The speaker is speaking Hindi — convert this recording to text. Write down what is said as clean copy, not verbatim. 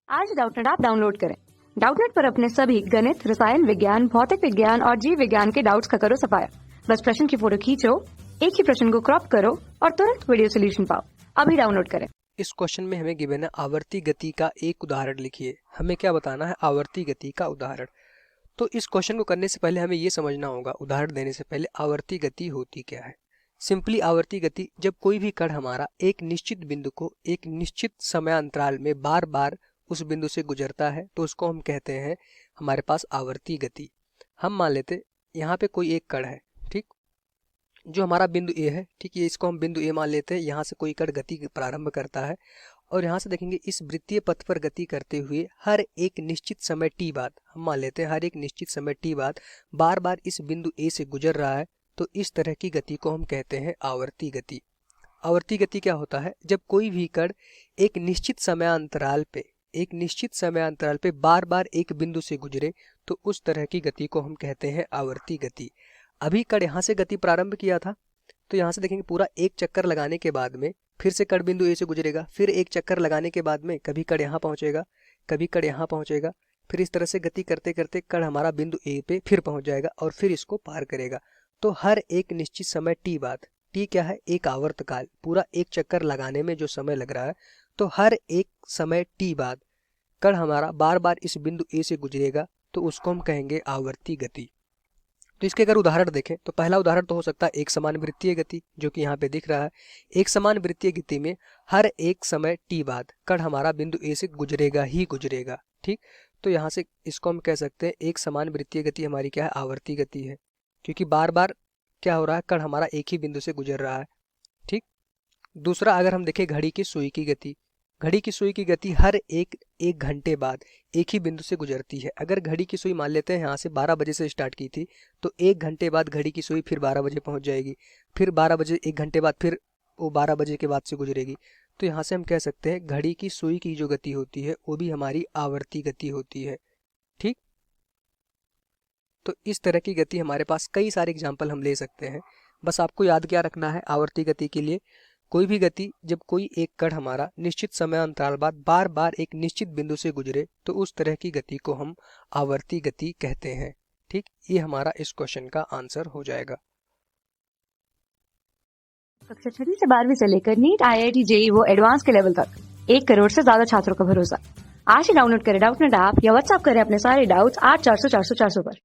आज डाउटनेट ऐप डाउनलोड करें। डाउटनेट पर अपने सभी गणित, रसायन विज्ञान, भौतिक विज्ञान और जीव विज्ञान के डाउट्स का करो सफाया। बस प्रश्न की फोटो खींचो, एक ही प्रश्न को क्रॉप करो और तुरंत वीडियो सोल्यूशन पाओ। अभी डाउनलोड करें। इस क्वेश्चन में हमें गिवन है आवर्ती गति का एक उदाहरण लिखिए। हमें क्या बताना है? आवर्ती गति का उदाहरण। तो इस क्वेश्चन को करने से पहले हमें ये समझना होगा, उदाहरण देने से पहले आवर्ती गति होती क्या है। सिंपली आवर्ती गति जब कोई भी कण हमारा एक निश्चित बिंदु को एक निश्चित समयांतराल में बार बार उस बिंदु से गुजरता है तो उसको हम कहते हैं हमारे पास आवर्ती गति। हम मान लेते यहाँ पे कोई एक कण है, ठीक, जो हमारा बिंदु ए है, ठीक है, इसको हम बिंदु ए मान लेते हैं। यहाँ से कोई कण गति प्रारंभ करता है और यहाँ से देखेंगे इस वृत्तीय पथ पर गति करते हुए हर एक निश्चित समय टी बाद, हम मान लेते हैं हर एक निश्चित समय टी बाद बार बार इस बिंदु ए से गुजर रहा है, तो इस तरह की गति को हम कहते हैं आवर्ती गति। आवर्ती गति क्या होता है? जब कोई भी कण एक निश्चित समयांतराल पे बार बार एक बिंदु से गुजरे तो उस तरह की गति को हम कहते हैं आवर्ती गति। अभी कण यहाँ से गति प्रारंभ किया था तो यहाँ से देखेंगे पूरा एक चक्कर लगाने के बाद में फिर से कण बिंदु ए से गुजरेगा, फिर एक चक्कर लगाने के बाद में कभी कण यहाँ पहुंचेगा, कभी कण यहाँ पहुंचेगा, फिर इस तरह से गति करते करते कण हमारा बिंदु ए पे फिर पहुंच जाएगा और फिर इसको पार करेगा। तो हर एक निश्चित समय टी बाद, टी क्या है? एक आवर्तकाल, पूरा एक चक्कर लगाने में जो समय लग रहा है, तो हर एक समय टी बाद कण हमारा बार बार इस बिंदु ए से गुजरेगा तो उसको हम कहेंगे आवर्ती गति। तो इसके अगर उदाहरण देखें तो पहला उदाहरण तो हो सकता है एक समान वृत्तीय गति, जो कि यहाँ पे दिख रहा है। एक समान वृत्तीय गति में हर एक समय टी बाद कण हमारा बिंदु ए से गुजरेगा ही गुजरेगा, ठीक। तो यहाँ से इसको हम कह सकते हैं एक समान वृत्तीय गति हमारी क्या है? आवर्ती गति है, क्योंकि बार बार क्या हो रहा है? कण हमारा एक ही बिंदु से गुजर रहा है, ठीक। दूसरा अगर हम देखें घड़ी की सुई की गति, घड़ी की सुई की गति हर एक घंटे बाद एक ही बिंदु से गुजरती है। अगर घड़ी की सुई मान लेते हैं यहाँ से 12 बजे से स्टार्ट की थी तो एक घंटे बाद घड़ी की सुई फिर 12 बजे पहुँच जाएगी, फिर 12 बजे एक घंटे बाद फिर वो 12 बजे के बाद से गुजरेगी। तो यहाँ से हम कह सकते हैं घड़ी की सुई की जो गति होती है वो भी हमारी आवर्ती गति होती है, ठीक। तो इस तरह की गति हमारे पास कई सारे एग्जाम्पल हम ले सकते हैं। बस आपको याद क्या रखना है आवर्ती गति के लिए? कोई भी गति जब कोई एक कण हमारा निश्चित समय अंतराल बाद बार बार एक निश्चित बिंदु से गुजरे तो उस तरह की गति को हम आवर्ती गति कहते हैं, ठीक। ये हमारा इस क्वेश्चन का आंसर हो जाएगा। कक्षा 6 से 12वीं से लेकर नीट, IIT, JEE वो एडवांस के लेवल तक 1 करोड़ से ज्यादा छात्रों का भरोसा। आज ही डाउनलोड करें डाउटनेट ऐप या व्हाट्सएप करें अपने सारे डाउट्स 8400 400 400 पर।